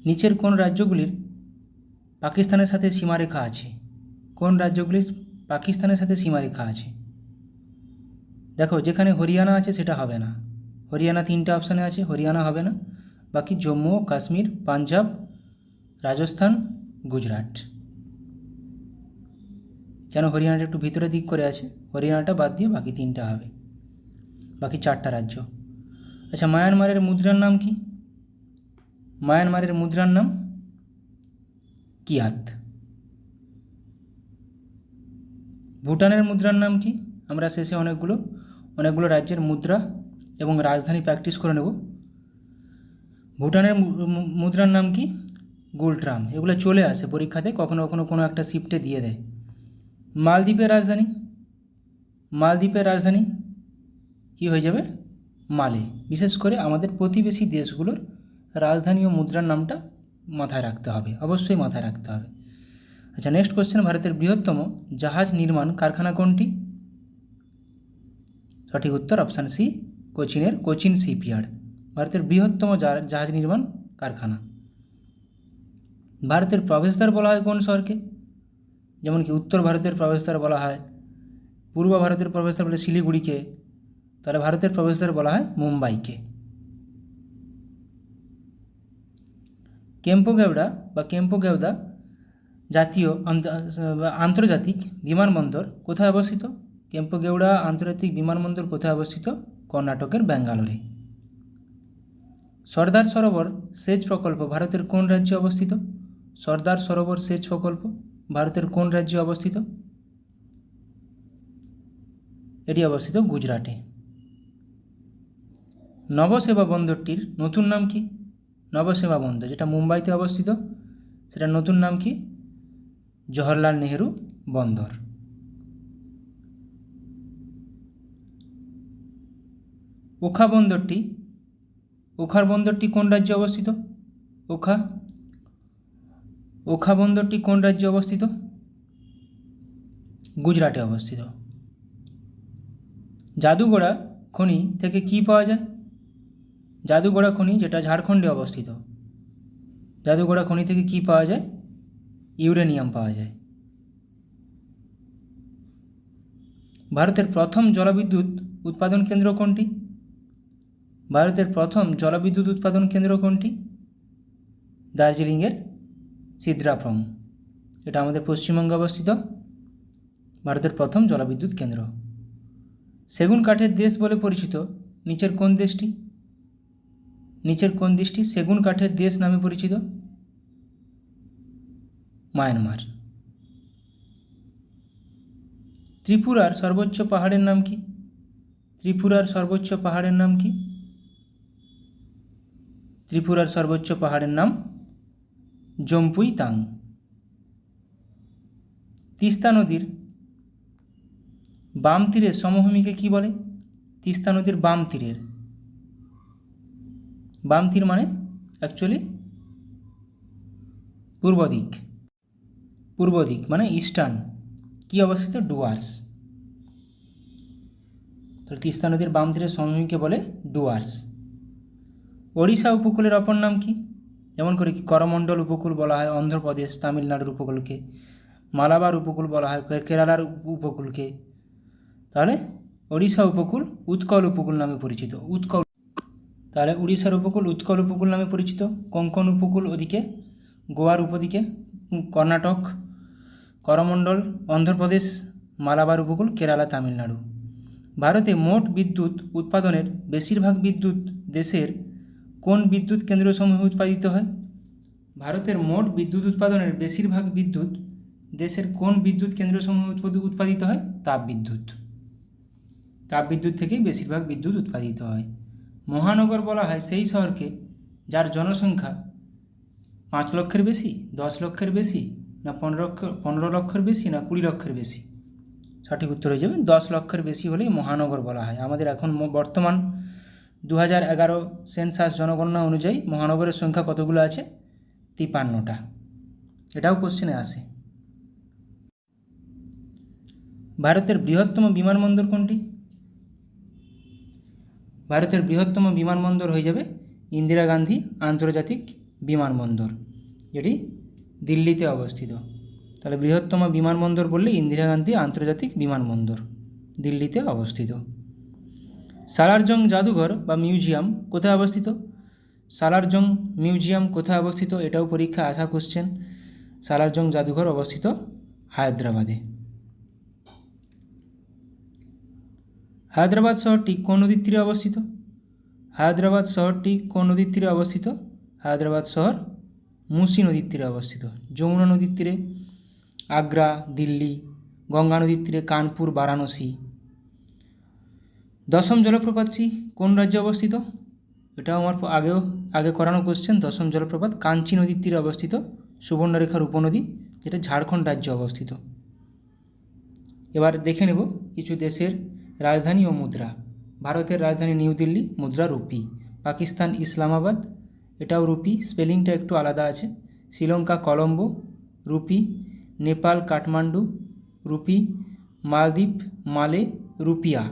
নিচের কোন রাজ্যগুলির পাকিস্তানের সাথে সীমারেখা আছে? কোন রাজ্যগুলির পাকিস্তানের সাথে সীমারেখা আছে? দেখো, যেখানে হরিয়ানা আছে সেটা হবে না। হরিয়ানা 3টে অপশানে আছে, হরিয়ানা হবে না। বাকি জম্মু ও কাশ্মীর, পাঞ্জাব, রাজস্থান, গুজরাট। কেন হরিয়ানাটা একটু ভিতরের দিক করে আছে, হরিয়ানাটা বাদ দিয়ে বাকি 3টা হবে, বাকি 4টা রাজ্য। আচ্ছা, মায়ানমারের মুদ্রার নাম কি? মায়ানমারের মুদ্রার নাম কিয়াত। ভুটানের মুদ্রার নাম কি? আমরা শেষে অনেকগুলো রাজ্যের মুদ্রা এবং রাজধানী প্র্যাকটিস করে নেব। ভুটানের মুদ্রার নাম কি? গুলট্রাম। এগুলো চলে আসে পরীক্ষাতে, কখনো কখনো কোনো একটা শিফটে দিয়ে দেয়। মালদ্বীপের রাজধানী কি হয়ে যাবে? মালে। বিশেষ করে আমাদের প্রতিবেশী দেশগুলোর রাজধানী ও মুদ্রার নামটা মাথায় রাখতে হবে, অবশ্যই মাথায় রাখতে হবে। আচ্ছা, নেক্সট কোশ্চেন। ভারতের বৃহত্তম জাহাজ নির্মাণ কারখানা কোনটি? সঠিক উত্তর অপশান সি, কোচিনের কোচিন শিপইয়ার্ড ভারতের বৃহত্তম জাহাজ নির্মাণ কারখানা। ভারতের প্রবেশদ্বার বলা হয় কোন শহরকে? যেমন কি উত্তর ভারতের প্রবেশদ্বার বলা হয়, পূর্ব ভারতের প্রবেশদ্বার বলে শিলিগুড়িকে, তাহলে ভারতের প্রবেশদ্বার বলা হয় মুম্বাইকে। কেম্পোগেওদা জাতীয় আন্তর্জাতিক বিমানবন্দর কোথায় অবস্থিত? কেম্পোগেওড়া আন্তর্জাতিক বিমানবন্দর কোথায় অবস্থিত? কর্ণাটকের ব্যাঙ্গালোরে। সর্দার সরোবর সেচ প্রকল্প ভারতের কোন রাজ্যে অবস্থিত? সর্দার সরোবর সেচ প্রকল্প ভারতের কোন রাজ্যে অবস্থিত? এটি অবস্থিত গুজরাটে। নবসেবা বন্দরটির নতুন নাম কি? নবসেবা বন্দর যেটা মুম্বাইতে অবস্থিত, সেটার নতুন নাম কি? জওহরলাল নেহেরু বন্দর। ওখার বন্দরটি কোন রাজ্যে অবস্থিত? ওখা বন্দরটি কোন রাজ্যে অবস্থিত? গুজরাটে অবস্থিত। জাদুগোড়া খনি থেকে কি পাওয়া যায়? জাদুগোড়া খনি যেটা ঝাড়খণ্ডে অবস্থিত, জাদুগোড়া খনি থেকে কি পাওয়া যায়? ইউরেনিয়াম পাওয়া যায়। ভারতের প্রথম জলবিদ্যুৎ উৎপাদন কেন্দ্র কোনটি? ভারতের প্রথম জলবিদ্যুৎ উৎপাদন কেন্দ্র কোনটি? দার্জিলিংয়ের সিদ্রাফ্রম, এটা আমাদের পশ্চিমবঙ্গে অবস্থিত, ভারতের প্রথম জলবিদ্যুৎ কেন্দ্র। সেগুন কাঠের দেশ বলে পরিচিত নিচের কোন দেশটি? সেগুন কাঠের দেশ নামে পরিচিত? মায়ানমার। ত্রিপুরার সর্বোচ্চ পাহাড়ের নাম কি? ত্রিপুরার সর্বোচ্চ পাহাড়ের নাম জম্পুই তাং। তিস্তা নদীর বাম তীরের সমভূমিকে কি বলে? তিস্তা নদীর বাম তীর মানে অ্যাকচুয়ালি পূর্ব দিক মানে ইস্টার্ন, কি অবস্থিত? ডুয়ার্স। তো তিস্তা নদীর বাম তীরের সমভূমিকে বলে ডুয়ার্স। ওড়িশা উপকূলের অপর নাম কি? যেমন করে কি করমণ্ডল উপকূল বলা হয় অন্ধ্রপ্রদেশ তামিলনাড়ুর উপকূলকে, মালাবার উপকূল বলা হয় কেরালার উপকূলকে, তাহলে ওড়িশা উপকূল উৎকল উপকূল নামে পরিচিত। তাহলে উড়িষ্যার উপকূল উৎকল উপকূল নামে পরিচিত। কোঙ্কণ উপকূল ওদিকে গোয়ার উপদিকে, কর্ণাটক, করমণ্ডল অন্ধ্রপ্রদেশ, মালাবার উপকূল কেরালা তামিলনাড়ু। ভারতে মোট বিদ্যুৎ উৎপাদনের বেশিরভাগ বিদ্যুৎ দেশের কোন বিদ্যুৎ কেন্দ্রসমূহে উৎপাদিত হয়? ভারতের মোট বিদ্যুৎ উৎপাদনের বেশিরভাগ বিদ্যুৎ দেশের কোন বিদ্যুৎ কেন্দ্রসমূহে উৎপাদিত হয়? তাপবিদ্যুৎ। তাপবিদ্যুৎ থেকেই বেশিরভাগ বিদ্যুৎ উৎপাদিত হয়। মহানগর বলা হয় সেই শহরকে যার জনসংখ্যা 5 লক্ষের বেশি, 10 লক্ষের বেশি, না 15 লক্ষের বেশি, না 20 লক্ষের বেশি। সঠিক উত্তর হয়ে যাবে 10 লক্ষের বেশি হলেই মহানগর বলা হয়। আমাদের এখন বর্তমান 2011 সেন্সাস জনগণনা অনুযায়ী মহানগরের সংখ্যা কতগুলো আছে? 53টা। এটাও কোশ্চেনে আসে। ভারতের বৃহত্তম বিমানবন্দর কোনটি? ভারতের বৃহত্তম বিমানবন্দর হয়ে যাবে ইন্দিরা গান্ধী আন্তর্জাতিক বিমানবন্দর, যেটি দিল্লিতে অবস্থিত। তাহলে বৃহত্তম বিমানবন্দর বললে ইন্দিরা গান্ধী আন্তর্জাতিক বিমানবন্দর, দিল্লিতে অবস্থিত। সালারজং জাদুঘর বা মিউজিয়াম কোথায় অবস্থিত? সালারজং মিউজিয়াম কোথায় অবস্থিত? এটাও পরীক্ষায় আসা কোশ্চেন। সালারজং জাদুঘর অবস্থিত হায়দ্রাবাদে। হায়দ্রাবাদ শহরটি কোন নদীর তীরে অবস্থিত? হায়দ্রাবাদ শহরটি কোন নদীর তীরে অবস্থিত? হায়দ্রাবাদ শহর মুসি নদীর তীরে অবস্থিত। যমুনা নদীর তীরে আগ্রা, দিল্লি। গঙ্গা নদীর তীরে কানপুর, বারাণসী। দশম জলপ্রপাতটি কোন রাজ্যে অবস্থিত? এটাও আমার আগে করানো কোশ্চেন। দশম জলপ্রপাত কাঞ্চি নদীর তীরে অবস্থিত, সুবর্ণরেখার উপনদী, যেটা ঝাড়খণ্ড রাজ্যে অবস্থিত। এবার দেখে নেব কিছু দেশের রাজধানী ও মুদ্রা। ভারতের রাজধানী নিউ দিল্লি, মুদ্রা রুপি। পাকিস্তান ইসলামাবাদ, এটাও রুপি, স্পেলিংটা একটু আলাদা আছে। শ্রীলঙ্কা কলম্বো, রুপি। নেপাল কাঠমান্ডু, রুপি। মালদ্বীপ মালে, রুপিয়া।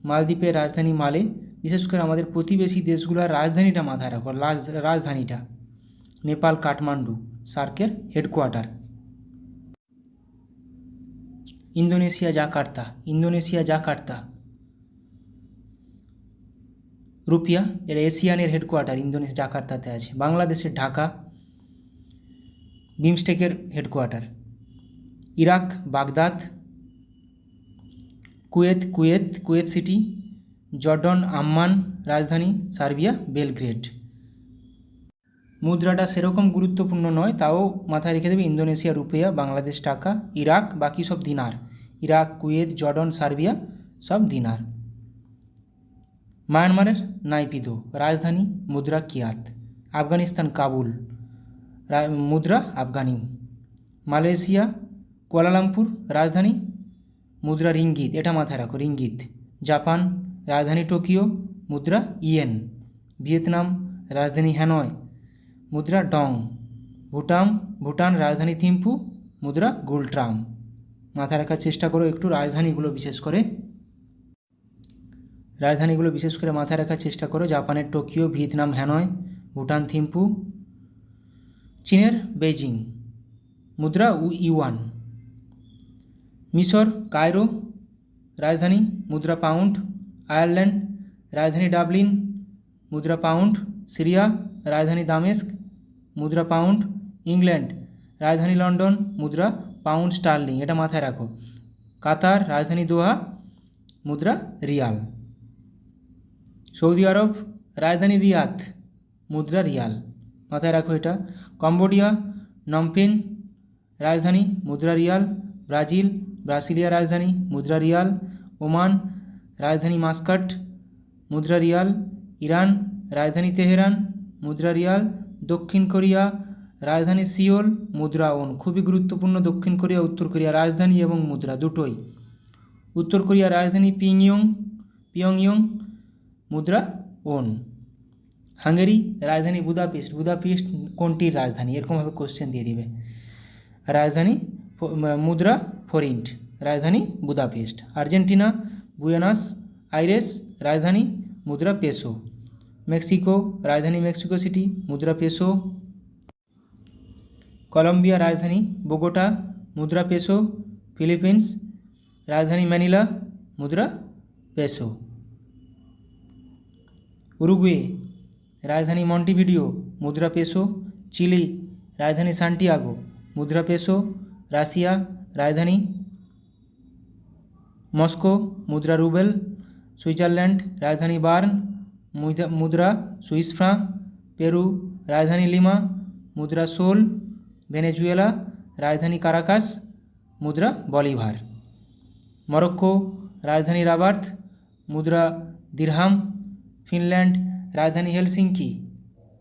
মালদ্বীপের রাজধানী মালে। বিশেষ করে আমাদের প্রতিবেশী দেশগুলোর রাজধানীটা মাথায় রাখো, রাজধানীটা। নেপাল কাঠমান্ডু, সার্কের headquarter. Indonesia Jakarta, Indonesia Jakarta, rupiah. এর এশিয়ানের হেডকোয়ার্টার ইন্দোনেশিয়া জাকার্তাতে আছে। বাংলাদেশের ঢাকা, বিমস্টেকের headquarter. Iraq Baghdad. Kuwait city. Jordan Amman, রাজধানী। Serbia Belgrade. মুদ্রাটা সেরকম গুরুত্বপূর্ণ নয়, তাও মাথায় রেখে দেবে ইন্দোনেশিয়া রুপিয়া, বাংলাদেশ টাকা, ইরাক বাকি সব দিনার। ইরাক, কুয়েত, জর্ডন, সার্বিয়া সব দিনার। মায়ানমারের নাইপিদো, রাজধানী। মুদ্রা কিয়াত। আফগানিস্তান কাবুল, মুদ্রা আফগানি। মালয়েশিয়া কুয়ালালামপুর, রাজধানী। মুদ্রা রিঙ্গিত, এটা মাথায় রাখো, রিঙ্গিত। জাপান রাজধানী টোকিও, মুদ্রা ইয়েন। ভিয়েতনাম রাজধানী হ্যানয়, মুদ্রা ডং। ভুটান রাজধানী থিম্পু, মুদ্রা গুলট্রাম। মাথায় রাখার চেষ্টা করো একটু রাজধানীগুলো বিশেষ করে মাথায় রাখার চেষ্টা করো। জাপানের Tokyo, Vietnam Hanoi, Bhutan Thimphu. চীনের বেইজিং, মুদ্রা ইউয়ান। মিশর কায়রো, রাজধানী। মুদ্রা পাউন্ড। আয়ারল্যান্ড রাজধানী ডাবলিন, মুদ্রা পাউন্ড। সিরিয়া রাজধানী দামেস্ক, মুদ্রা পাউন্ড। ইংল্যান্ড রাজধানী লন্ডন, মুদ্রা পাউন্ড স্টার্লিং, এটা মাথায় রাখো। কাতার রাজধানী দোহা, মুদ্রা রিয়াল। সৌদি আরব রাজধানী রিয়াদ, মুদ্রা রিয়াল, মাথায় রাখো এটা। কম্বোডিয়া নমপেন, রাজধানী। মুদ্রা রিয়াল। ব্রাজিলিয়া রাজধানী, মুদ্রা রিয়াল। ওমান রাজধানী মাস্কাট, মুদ্রা রিয়াল। ইরান রাজধানী তেহরান, মুদ্রা রিয়াল। দক্ষিণ কোরিয়া রাজধানী সিওল, মুদ্রা ওন। খুবই গুরুত্বপূর্ণ দক্ষিণ কোরিয়া উত্তর কোরিয়া, রাজধানী এবং মুদ্রা দুটোই। উত্তর কোরিয়ার রাজধানী পিয়ংইয়ং, মুদ্রা ওন। হাঙ্গেরি রাজধানী বুদাপেস্ট কোনটির রাজধানী? এরকমভাবে কোশ্চেন দিয়ে দিবে। রাজধানী মুদ্রা ফরিন্ট, রাজধানী বুদাপেস্ট। আর্জেন্টিনা বুয়েনাস আইরেস, রাজধানী। মুদ্রা পেসো। মেক্সিকো রাজধানী মেক্সিকো সিটি, মুদ্রা পেসো। কলম্বিয়া রাজধানী বোগোটা, মুদ্রা পেসো। ফিলিপিন্স রাজধানী ম্যানিলা, মুদ্রা পেসো। উরুগুয়ে রাজধানী মন্টিভিডিও, মুদ্রা পেসো। চিলি রাজধানী সান্টিয়াগো, মুদ্রা পেসো। রাশিয়া রাজধানী মস্কো, মুদ্রা রুবেল। সুইজারল্যান্ড রাজধানী বার্ন, মুদ্রা সুইস ফ্রাঁ। পেরু রাজধানী লিমা, মুদ্রা সোল। ভেনেজুয়েলা রাজধানী কারাকাস, মুদ্রা বলিভার। মরক্কো রাজধানী রাবাত, মুদ্রা দিরহাম। ফিনল্যান্ড রাজধানী হেলসিঙ্কি,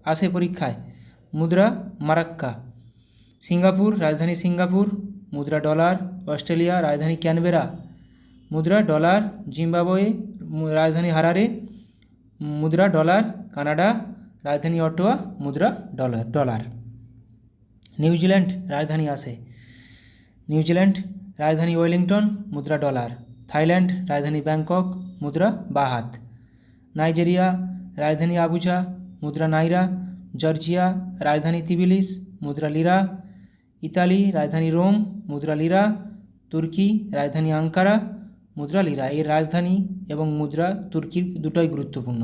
আসে পরীক্ষায়, মুদ্রা মারাক্কা। সিঙ্গাপুর রাজধানী সিঙ্গাপুর, মুদ্রা ডলার। অস্ট্রেলিয়া রাজধানী ক্যানবেরা, মুদ্রা ডলার। জিম্বাবুয়ে রাজধানী হারারে, মুদ্রা ডলার। কানাডা রাজধানী অটোয়া, মুদ্রা ডলার। নিউজিল্যান্ড রাজধানী আসে, নিউজিল্যান্ড রাজধানী ওয়েলিংটন, মুদ্রা ডলার। থাইল্যান্ড রাজধানী ব্যাংকক, মুদ্রা বাহাত। নাইজেরিয়া রাজধানী আবুজা, মুদ্রা নাইরা। জর্জিয়া রাজধানী তিবিলিস, মুদ্রা লিরা। ইতালি রাজধানী রোম, মুদ্রা লিরা। তুর্কি রাজধানী আঙ্কারা, মুদ্রা লিরা। এর রাজধানী এবং মুদ্রা তুর্কির দুটোই গুরুত্বপূর্ণ।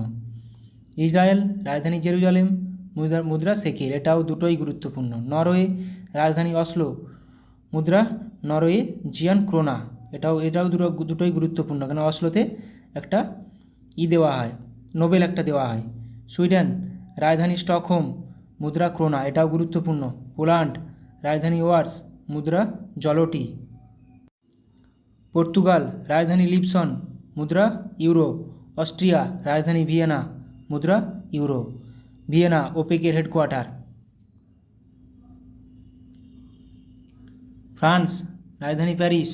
ইসরায়েল রাজধানী জেরুজালেম, মুদ্রা সেকেল, এটাও দুটোই গুরুত্বপূর্ণ। নরওয়ে রাজধানী অসলো, মুদ্রা নরওয়ে জিয়ান ক্রোনা, এটাও দুটোই গুরুত্বপূর্ণ, কেন অসলোতে একটা দেওয়া হয়, নোবেল একটা দেওয়া হয়। সুইডেন রাজধানী স্টকহোম, মুদ্রা ক্রোনা, এটাও গুরুত্বপূর্ণ। পোল্যান্ড রাজধানী ওয়ার্স, মুদ্রা জলটি। পর্তুগাল রাজধানী লিপসন, মুদ্রা ইউরো। অস্ট্রিয়া রাজধানী ভিয়েনা, মুদ্রা ইউরো। ভিয়েনা ওপেকের হেডকোয়ার্টার। ফ্রান্স রাজধানী প্যারিস,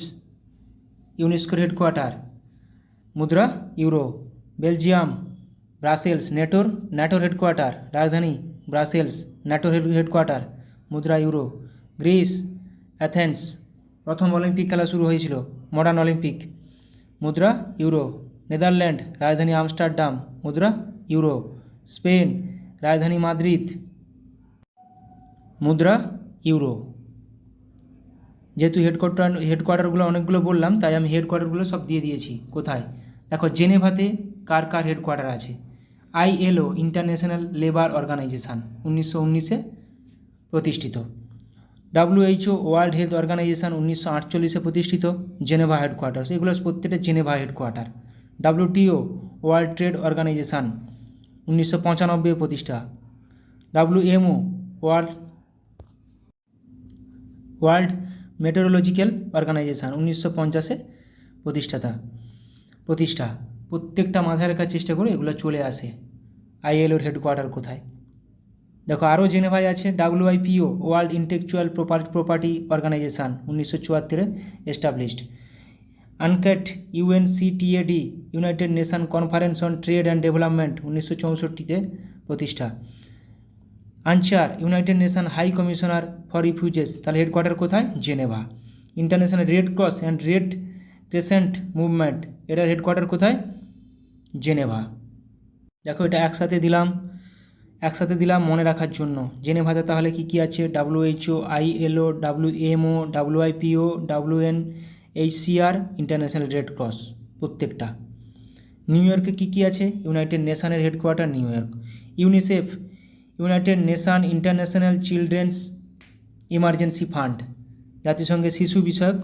ইউনেস্কোর হেডকোয়ার্টার, মুদ্রা ইউরো। বেলজিয়াম ব্রাসেলস, ন্যাটোর হেডকোয়ার্টার, রাজধানী ব্রাসেলস, ন্যাটোর হেডকোয়ার্টার, মুদ্রা ইউরো। গ্রিস অ্যাথেন্স, প্রথম অলিম্পিক খেলা শুরু হয়েছিল, মডার্ন অলিম্পিক, মুদ্রা ইউরো। নেদারল্যান্ড রাজধানী আমস্টারডাম, মুদ্রা ইউরো। স্পেন রাজধানী মাদ্রিদ, মুদ্রা ইউরো। যেহেতু হেডকোয়ার্টারগুলো অনেকগুলো বললাম, তাই আমি হেডকোয়ার্টারগুলো সব দিয়ে দিয়েছি। কোথায় দেখো, জেনেভাতে কার হেডকোয়ার্টার আছে? ILO ইন্টারন্যাশনাল লেবার অর্গানাইজেশান 1919-এ প্রতিষ্ঠিত। WHO ওয়ার্ল্ড হেলথ অর্গানাইজেশান 1948-এ প্রতিষ্ঠিত, জেনেভা হেডকোয়ার্টার, এগুলো প্রত্যেকটা Geneva headquarter. WTO world trade organisation 1995-এ প্রতিষ্ঠা। WMO ওয়ার্ল্ড মেটেরোলজিক্যাল অর্গানাইজেশান 1950-এ প্রতিষ্ঠা। প্রত্যেকটা মাথায় রাখার চেষ্টা করে এগুলো চলে আসে। ILOর হেডকোয়ার্টার কোথায় দেখো, আরও জেনেভায় আছে। WIPO world intellectual property organisation 1974-এ established. UNCTAD UNCTAD united nation conference on trade and development 1964-তে প্রতিষ্ঠা। আনচার united nation high commissioner for refugees, তাহলে হেডকোয়ার্টার কোথায়? Geneva. International red cross and red crescent movement, এটার হেডকোয়ার্টার কোথায়? Geneva. দেখো এটা একসাথে দিলাম মনে রাখার জন্য। জেনেভাতে তাহলে কি আছে? WHO, ILO, WMO, WIPO, UNHCR, international red cross প্রত্যেকটা। নিউ ইয়র্কে কী আছে? ইউনাইটেড নেশনের headquarter New York. UNICEF united nation international children's emergency fund, জাতিসংঘের শিশু বিষয়ক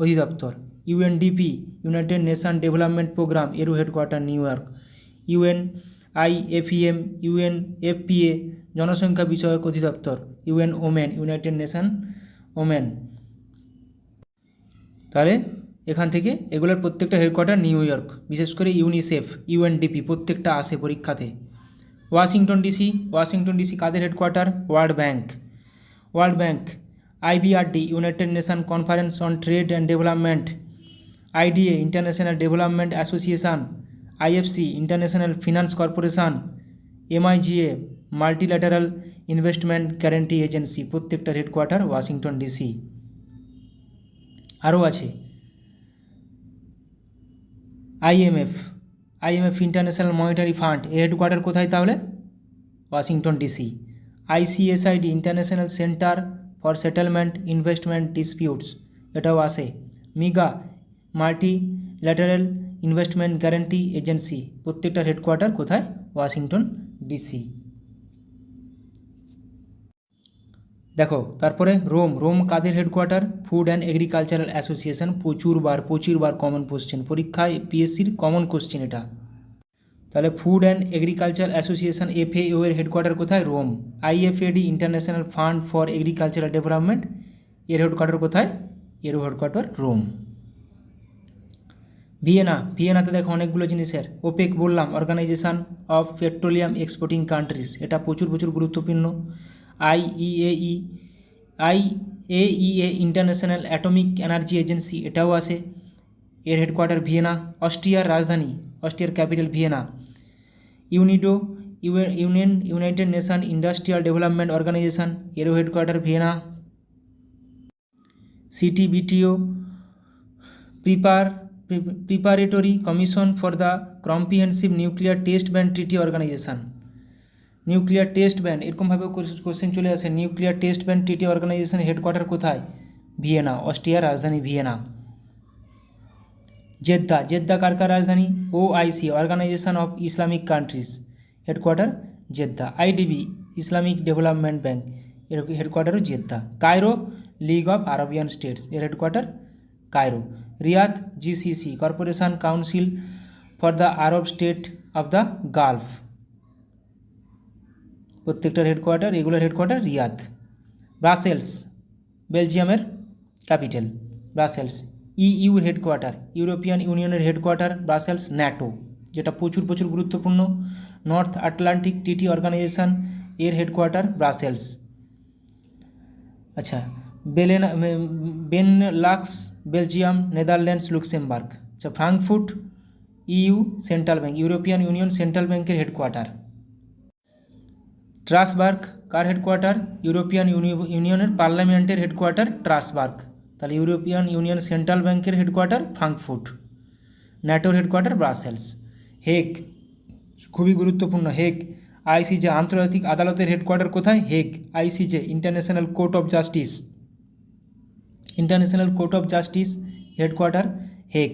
অধিদপ্তর। UNDP united nation development programme, এরও headquarter New York. UNIFEM UNFPA জনসংখ্যা বিষয়ক অধিদপ্তর। UN women united nation women. তাহলে এখান থেকে এগুলোর প্রত্যেকটা হেডকোয়ার্টার নিউ ইয়র্ক, বিশেষ করে ইউনিসেফ, UNDP প্রত্যেকটা আসে পরীক্ষাতে। ওয়াশিংটন ডিসি কাদের headquarter? World bank. IBRD united nation conference on trade and development. IDA international development association. IFC international finance corporation. MIGA multilateral investment guarantee agency, প্রত্যেকটার headquarter Washington DC. আরও আছে IMF international monetary fund, এর headquarter কোথায় তাহলে? Washington DC. ICSID international centre for settlement investment disputes, এটাও আসে। MIGA multilateral investment guarantee agency, প্রত্যেকটার headquarter কোথায়? Washington DC. দেখো তারপরে Rome, Rome Quader headquarter? Food and agricultural association, প্রচুরবার কমন কোশ্চেন, পরীক্ষায় পিএসসির কমন কোশ্চেন এটা। তাহলে food and agriculture association FAO এর হেডকোয়ার্টার কোথায়? Rome. IFAD international fund for agricultural development, এর হেডকোয়ার্টার কোথায়? এর হেডকোয়ার্টার রোম। ভিয়েনা, ভিয়েনাতে দেখো অনেকগুলো জিনিসের, ওপেক বললাম, organisation of petroleum exporting countries, এটা প্রচুর গুরুত্বপূর্ণ। IAEA international atomic energy agency, এটাও আছে, এর হেডকোয়ার্টার ভিয়েনা। অস্ট্রিয়ার রাজধানী, অস্ট্রিয়ার capital Vienna. United nation industrial development organisation, এরও headquarter Vienna. CTBTO preparatory commission for the comprehensive nuclear test ban treaty organisation, nuclear test ban, এরকমভাবেও কোশ্চেন চলে আসে। Nuclear test ban treaty organisation headquarter কোথায়? Vienna, অস্ট্রিয়ার রাজধানী Vienna. Jeddah, Jeddah কার রাজধানী? OIC organisation of Islamic countries, headquarter Jeddah. IDB Islamic development bank, এর হেডকোয়ার্টারও Jeddah. Cairo league of Arabian states, এর headquarter Cairo. Riyadh GCC corporation council for the Arab state of the Gulf, প্রত্যেকটার headquarter, এগুলোর headquarter Riyadh. Brussels বেলজিয়ামের capital, Brussels. EU headquarter, European ইউনিয়নের headquarter Brussels. NATO, যেটা প্রচুর গুরুত্বপূর্ণ। North Atlantic treaty organisation, এর headquarter Brussels. আচ্ছা, Benelux Belgium, Netherlands, Luxembourg. আচ্ছা, Frankfurt EU central bank, European union central ব্যাংকের হেডকোয়ার্টার। ট্রাসবার্গ কার হেডকোয়ার্টার? ইউরোপিয়ান ইউনিয়নের পার্লামেন্টের হেডকোয়ার্টার ট্রাসবার্গ। তাহলে ইউরোপিয়ান ইউনিয়ন সেন্ট্রাল ব্যাংকের হেডকোয়ার্টার ফ্রাঙ্কফুর্ট। ন্যাটোর হেডকোয়ার্টার ব্রাসেলস। হেগ, খুবই গুরুত্বপূর্ণ, হেগ ICJ আন্তর্জাতিক আদালতের হেডকোয়ার্টার কোথায়? Hague. ICJ international court of justice, international court of justice headquarter Hague.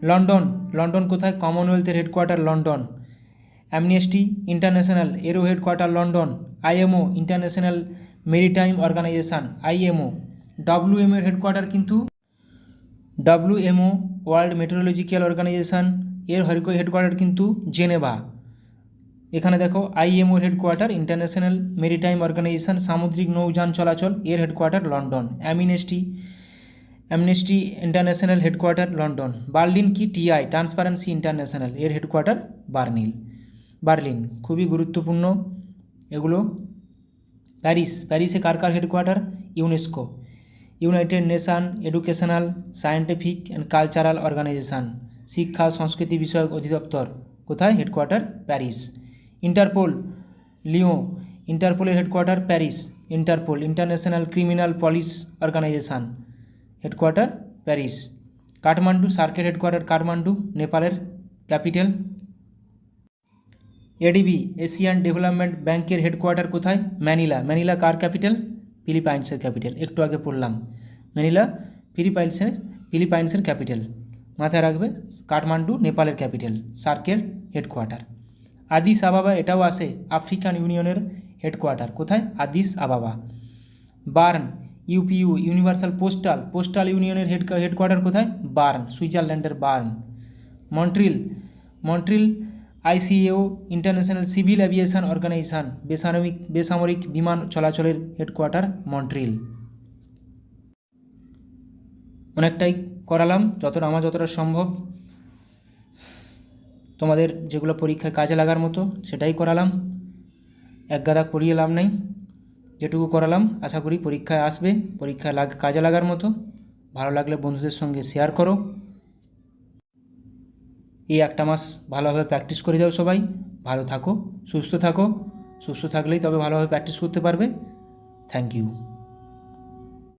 London, London কোথায়? কমনওয়েলথের হেডকোয়ার্টার লন্ডন। অ্যামনেস্টি ইন্টারন্যাশনাল, এরও headquarter London. IMO international maritime organisation, IMO। WMO এর headquarter কিন্তু WMO ওয়ার্ল্ড মেট্রোলজিক্যাল অর্গানাইজেশন, এর headquarter কিন্তু Geneva. এখানে দেখো IMO headquarter international maritime organisation, সামুদ্রিক নৌযান চলাচল, এর headquarter London. Amnesty International headquarter London. Berlin কি? TI ট্রান্সপারেন্সি ইন্টারন্যাশনাল, এর হেডকোয়ার্টার বার্লিন, খুবই গুরুত্বপূর্ণ এগুলো। প্যারিস, প্যারিসে কার headquarter? UNESCO, united nation educational scientific and cultural organisation, শিক্ষা ও সংস্কৃতি বিষয়ক অধিদপ্তর, কোথায়? Headquarter Paris. ইন্টারপোল লিও, ইন্টারপোলের headquarter Paris. Interpol international criminal police organisation, headquarter Paris. Kathmandu, সার্কের হেডকোয়ার্টার কাঠমান্ডু, নেপালের ক্যাপিটাল। ADB এশিয়ান ডেভেলপমেন্ট ব্যাংকের হেডকোয়ার্টার কোথায়? ম্যানিলা, ম্যানিলা কার ক্যাপিটাল? ফিলিপাইন্সের ক্যাপিটাল, একটু আগে পড়লাম, ম্যানিলা ফিলিপাইন্সের ক্যাপিটাল, মাথায় রাখবে। কাঠমান্ডু নেপালের ক্যাপিটাল, সার্কের হেডকোয়ার্টার। আদিস আবাবা, এটাও আসে, আফ্রিকান ইউনিয়নের হেডকোয়ার্টার, কোথায়? Addis Ababa. Bern UPU universal postal ইউনিয়নের হেডকোয়ার্টার কোথায়? বার্ন, সুইজারল্যান্ডের Bern. Montreal ICAO international civil aviation organisation, বেসামরিক বিমান চলাচলের হেডকোয়ার্টার মন্ট্রিল। অনেকটাই করালাম, যতটা সম্ভব তোমাদের যেগুলো পরীক্ষায় কাজে লাগার মতো সেটাই করালাম, একগাদা করিয়ে লাভ নেই। যেটুকু করালাম আশা করি পরীক্ষায় আসবে, পরীক্ষায় কাজে লাগার মতো। ভালো লাগলে বন্ধুদের সঙ্গে শেয়ার করো। এই একটা মাস ভালোভাবে প্র্যাকটিস করে যাও সবাই, ভালো থাকো, সুস্থ থাকো। সুস্থ থাকলেই তবে ভালোভাবে প্র্যাকটিস করতে পারবে। Thank you.